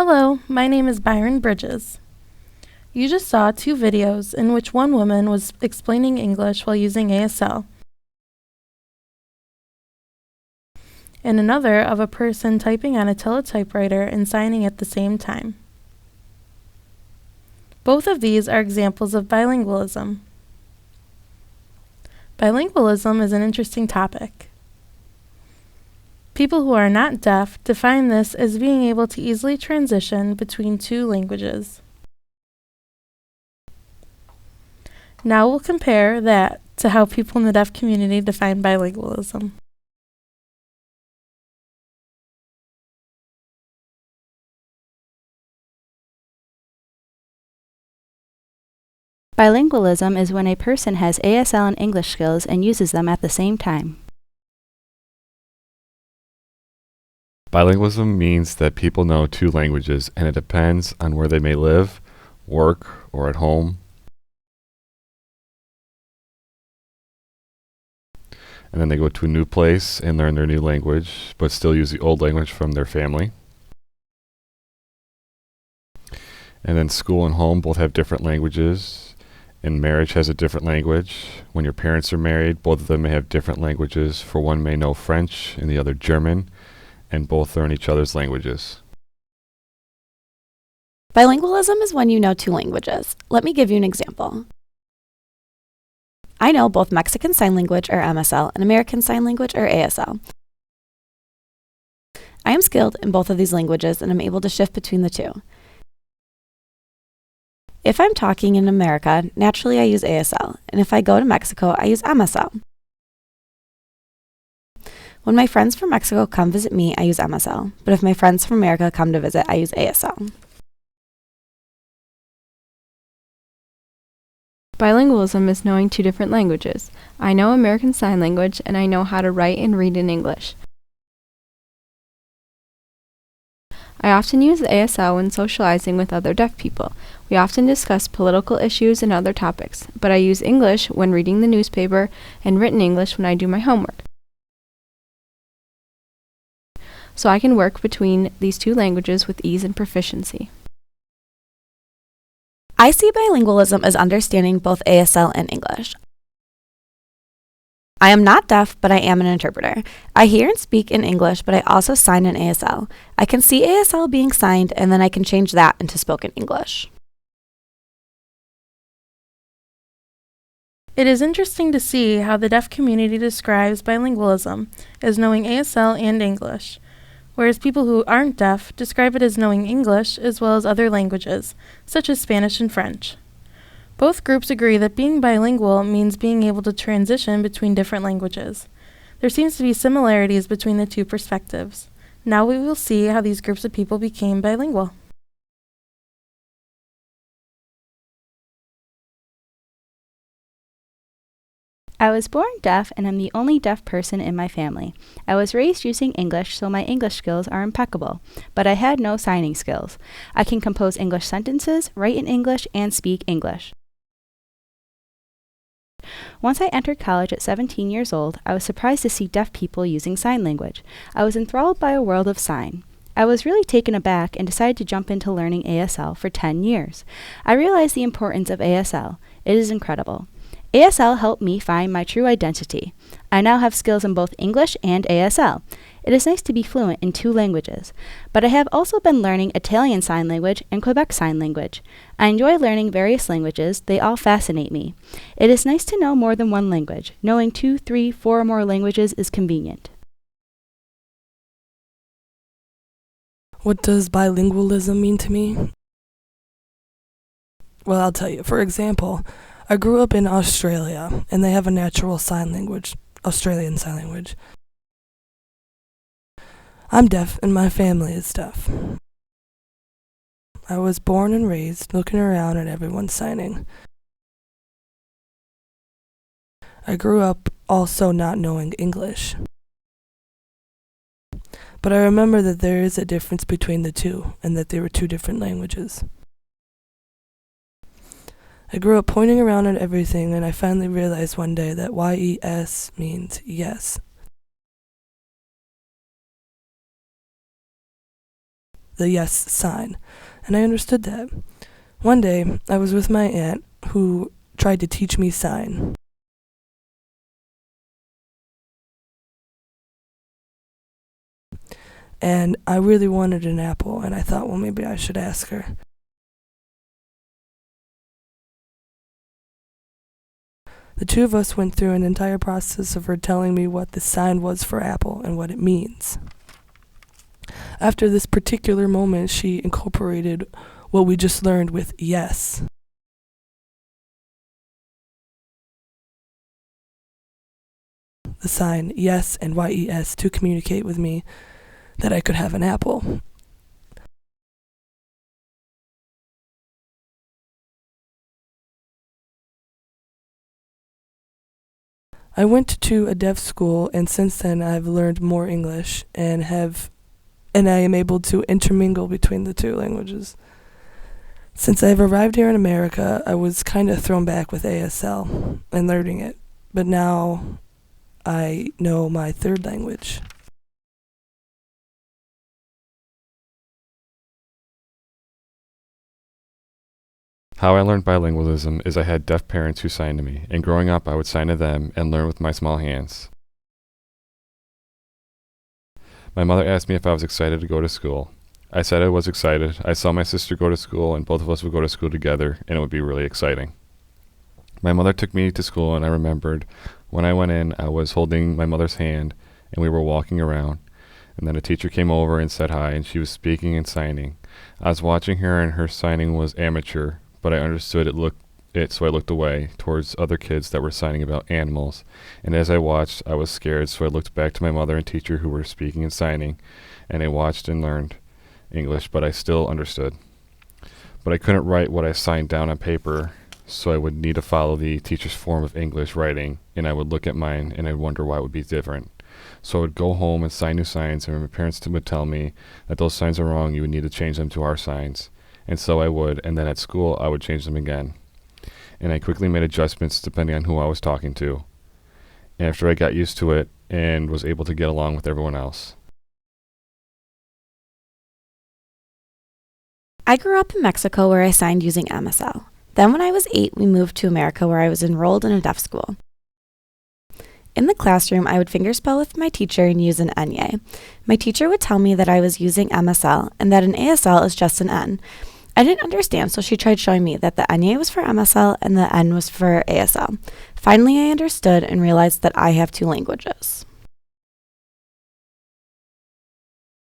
Hello, my name is Byron Bridges. You just saw two videos in which one woman was explaining English while using ASL, and another of a person typing on a teletypewriter and signing at the same time. Both of these are examples of bilingualism. Bilingualism is an interesting topic. People who are not deaf define this as being able to easily transition between two languages. Now we'll compare that to how people in the deaf community define bilingualism. Bilingualism is when a person has ASL and English skills and uses them at the same time. Bilingualism means that people know two languages, and it depends on where they may live, work, or at home. And then they go to a new place and learn their new language, but still use the old language from their family. And then school and home both have different languages, and marriage has a different language. When your parents are married, both of them may have different languages, for one may know French and the other German, and both learn each other's languages. Bilingualism is when you know two languages. Let me give you an example. I know both Mexican Sign Language, or MSL, and American Sign Language, or ASL. I am skilled in both of these languages and am able to shift between the two. If I'm talking in America, naturally I use ASL, and if I go to Mexico, I use MSL. When my friends from Mexico come visit me, I use MSL, but if my friends from America come to visit, I use ASL. Bilingualism is knowing two different languages. I know American Sign Language, and I know how to write and read in English. I often use ASL when socializing with other deaf people. We often discuss political issues and other topics, but I use English when reading the newspaper and written English when I do my homework. So I can work between these two languages with ease and proficiency. I see bilingualism as understanding both ASL and English. I am not deaf, but I am an interpreter. I hear and speak in English, but I also sign in ASL. I can see ASL being signed, and then I can change that into spoken English. It is interesting to see how the deaf community describes bilingualism as knowing ASL and English, whereas people who aren't deaf describe it as knowing English as well as other languages, such as Spanish and French. Both groups agree that being bilingual means being able to transition between different languages. There seems to be similarities between the two perspectives. Now we will see how these groups of people became bilingual. I was born deaf and am the only deaf person in my family. I was raised using English, so my English skills are impeccable, but I had no signing skills. I can compose English sentences, write in English, and speak English. Once I entered college at 17 years old, I was surprised to see deaf people using sign language. I was enthralled by a world of sign. I was really taken aback and decided to jump into learning ASL for 10 years. I realized the importance of ASL. It is incredible. ASL helped me find my true identity. I now have skills in both English and ASL. It is nice to be fluent in two languages, but I have also been learning Italian Sign Language and Quebec Sign Language. I enjoy learning various languages. They all fascinate me. It is nice to know more than one language. Knowing 2, 3, 4 or more languages is convenient. What does bilingualism mean to me? Well, I'll tell you. For example, I grew up in Australia, and they have a natural sign language, Australian Sign Language. I'm deaf, and my family is deaf. I was born and raised looking around at everyone signing. I grew up also not knowing English. But I remember that there is a difference between the two, and that they were two different languages. I grew up pointing around at everything, and I finally realized one day that YES means yes. the yes sign, and I understood that. One day, I was with my aunt, who tried to teach me sign. And I really wanted an apple, and I thought, well, maybe I should ask her. The two of us went through an entire process of her telling me what the sign was for apple and what it means. After this particular moment, she incorporated what we just learned with yes. The sign yes and yes to communicate with me that I could have an apple. I went to a deaf school, and since then I've learned more English and I am able to intermingle between the two languages. Since I've arrived here in America, I was kind of thrown back with ASL and learning it, but now I know my third language. How I learned bilingualism is I had deaf parents who signed to me, and growing up I would sign to them and learn with my small hands. My mother asked me if I was excited to go to school. I said I was excited. I saw my sister go to school, and both of us would go to school together, and it would be really exciting. My mother took me to school, and I remembered when I went in, I was holding my mother's hand, and we were walking around, and then a teacher came over and said hi, and she was speaking and signing. I was watching her, and her signing was amateur, but I understood it, so I looked away towards other kids that were signing about animals. And as I watched, I was scared, so I looked back to my mother and teacher who were speaking and signing, and I watched and learned English, but I still understood. But I couldn't write what I signed down on paper, so I would need to follow the teacher's form of English writing, and I would look at mine, and I'd wonder why it would be different. So I would go home and sign new signs, and my parents would tell me that those signs are wrong, you would need to change them to our signs. And so I would, and then at school I would change them again. And I quickly made adjustments depending on who I was talking to. After I got used to it and was able to get along with everyone else. I grew up in Mexico where I signed using MSL. Then when I was 8, we moved to America where I was enrolled in a deaf school. In the classroom, I would fingerspell with my teacher and use an Enye. My teacher would tell me that I was using MSL and that an ASL is just an N. I didn't understand, so she tried showing me that the Enye was for MSL and the N was for ASL. Finally, I understood and realized that I have two languages.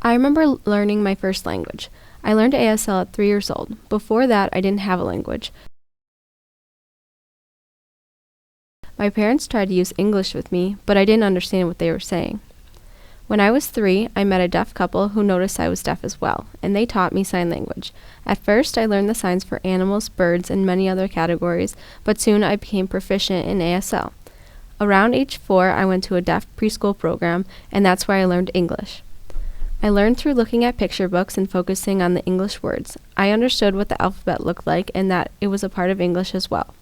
I remember learning my first language. I learned ASL at 3 years old. Before that, I didn't have a language. My parents tried to use English with me, but I didn't understand what they were saying. When I was 3, I met a deaf couple who noticed I was deaf as well, and they taught me sign language. At first, I learned the signs for animals, birds, and many other categories, but soon I became proficient in ASL. Around age 4, I went to a deaf preschool program, and that's where I learned English. I learned through looking at picture books and focusing on the English words. I understood what the alphabet looked like and that it was a part of English as well.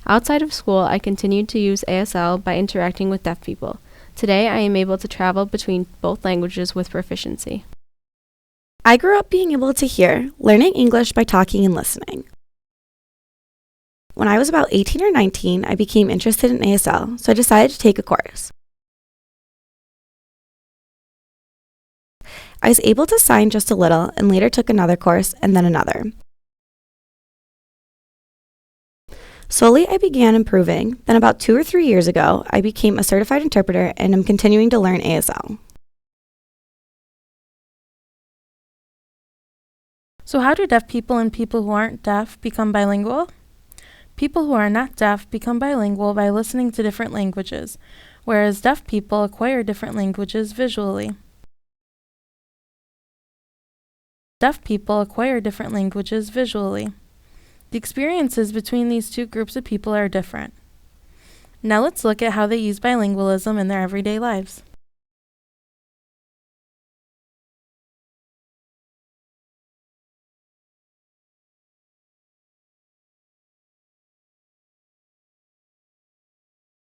Outside of school, I continued to use ASL by interacting with deaf people. Today, I am able to travel between both languages with proficiency. I grew up being able to hear, learning English by talking and listening. When I was about 18 or 19, I became interested in ASL, so I decided to take a course. I was able to sign just a little and later took another course and then another. Slowly, I began improving. Then about 2 or 3 years ago, I became a certified interpreter and am continuing to learn ASL. So how do deaf people and people who aren't deaf become bilingual? People who are not deaf become bilingual by listening to different languages, whereas deaf people acquire different languages visually. Deaf people acquire different languages visually. The experiences between these two groups of people are different. Now let's look at how they use bilingualism in their everyday lives.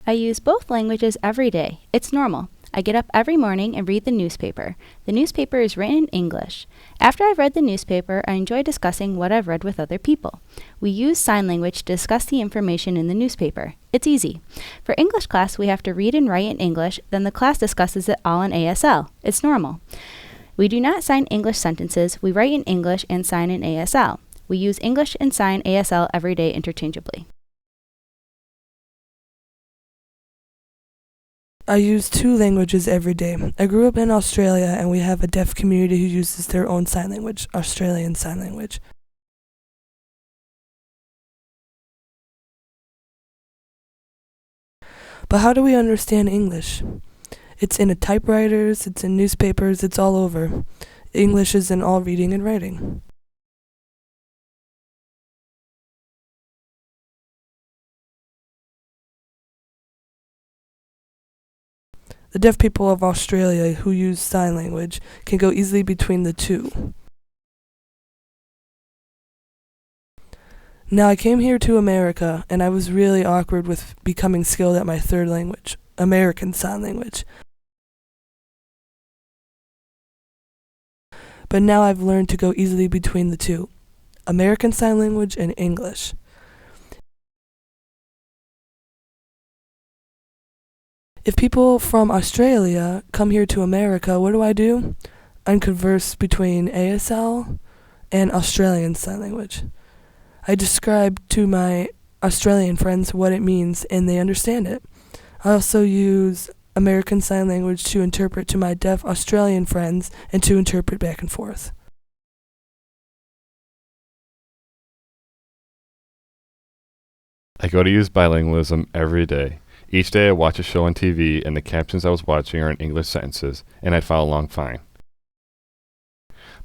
I use both languages every day. It's normal. I get up every morning and read the newspaper. The newspaper is written in English. After I've read the newspaper, I enjoy discussing what I've read with other people. We use sign language to discuss the information in the newspaper. It's easy. For English class, we have to read and write in English, then the class discusses it all in ASL. It's normal. We do not sign English sentences. We write in English and sign in ASL. We use English and sign ASL every day interchangeably. I use 2 languages every day. I grew up in Australia and we have a deaf community who uses their own sign language, Australian Sign Language. But how do we understand English? It's in typewriters, it's in newspapers, it's all over. English is in all reading and writing. The deaf people of Australia who use sign language can go easily between the two. Now I came here to America and I was really awkward with becoming skilled at my 3rd language, American Sign Language. But now I've learned to go easily between the two, American Sign Language and English. If people from Australia come here to America, what do? I converse between ASL and Australian Sign Language. I describe to my Australian friends what it means and they understand it. I also use American Sign Language to interpret to my deaf Australian friends and to interpret back and forth. I go to use bilingualism every day. Each day I watch a show on TV and the captions I was watching are in English sentences, and I follow along fine.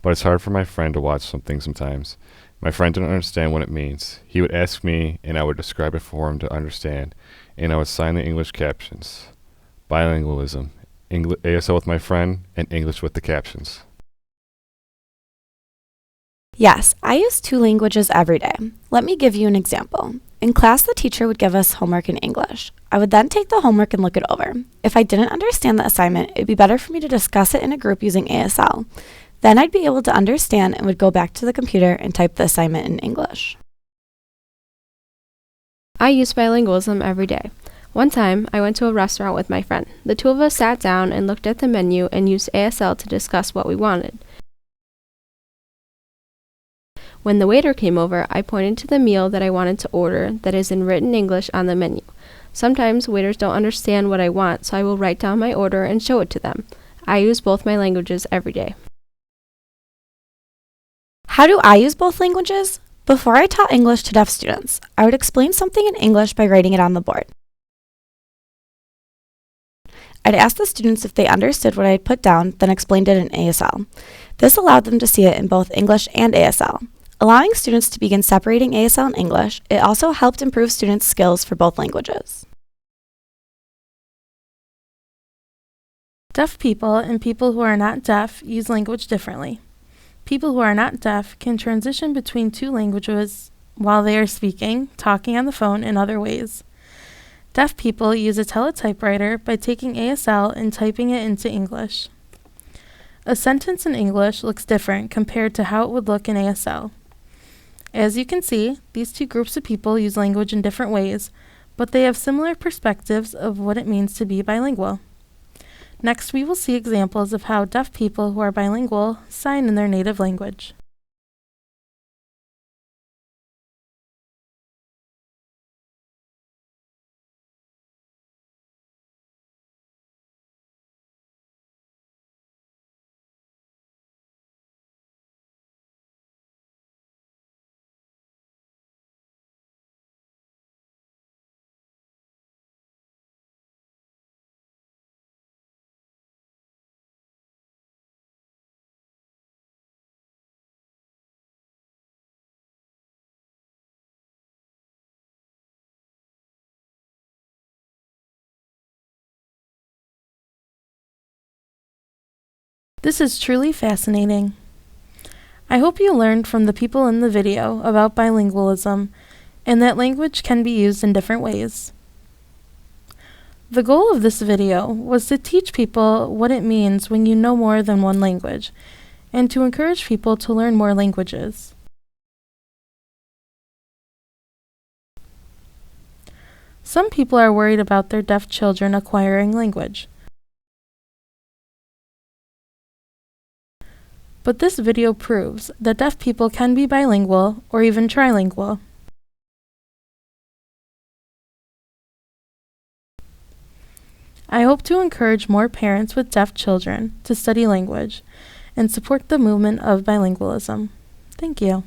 But it's hard for my friend to watch something sometimes. My friend didn't understand what it means. He would ask me, and I would describe it for him to understand, and I would sign the English captions. Bilingualism. ASL with my friend, and English with the captions. Yes, I use 2 languages every day. Let me give you an example. In class, the teacher would give us homework in English. I would then take the homework and look it over. If I didn't understand the assignment, it'd be better for me to discuss it in a group using ASL. Then I'd be able to understand and would go back to the computer and type the assignment in English. I use bilingualism every day. One time, I went to a restaurant with my friend. The 2 of us sat down and looked at the menu and used ASL to discuss what we wanted. When the waiter came over, I pointed to the meal that I wanted to order that is in written English on the menu. Sometimes waiters don't understand what I want, so I will write down my order and show it to them. I use both my languages every day. How do I use both languages? Before I taught English to deaf students, I would explain something in English by writing it on the board. I'd ask the students if they understood what I had put down, then explained it in ASL. This allowed them to see it in both English and ASL. Allowing students to begin separating ASL and English, it also helped improve students' skills for both languages. Deaf people and people who are not deaf use language differently. People who are not deaf can transition between 2 languages while they are speaking, talking on the phone, and other ways. Deaf people use a teletypewriter by taking ASL and typing it into English. A sentence in English looks different compared to how it would look in ASL. As you can see, these 2 groups of people use language in different ways, but they have similar perspectives of what it means to be bilingual. Next, we will see examples of how deaf people who are bilingual sign in their native language. This is truly fascinating. I hope you learned from the people in the video about bilingualism and that language can be used in different ways. The goal of this video was to teach people what it means when you know more than one language, and to encourage people to learn more languages. Some people are worried about their deaf children acquiring language. But this video proves that deaf people can be bilingual or even trilingual. I hope to encourage more parents with deaf children to study language and support the movement of bilingualism. Thank you.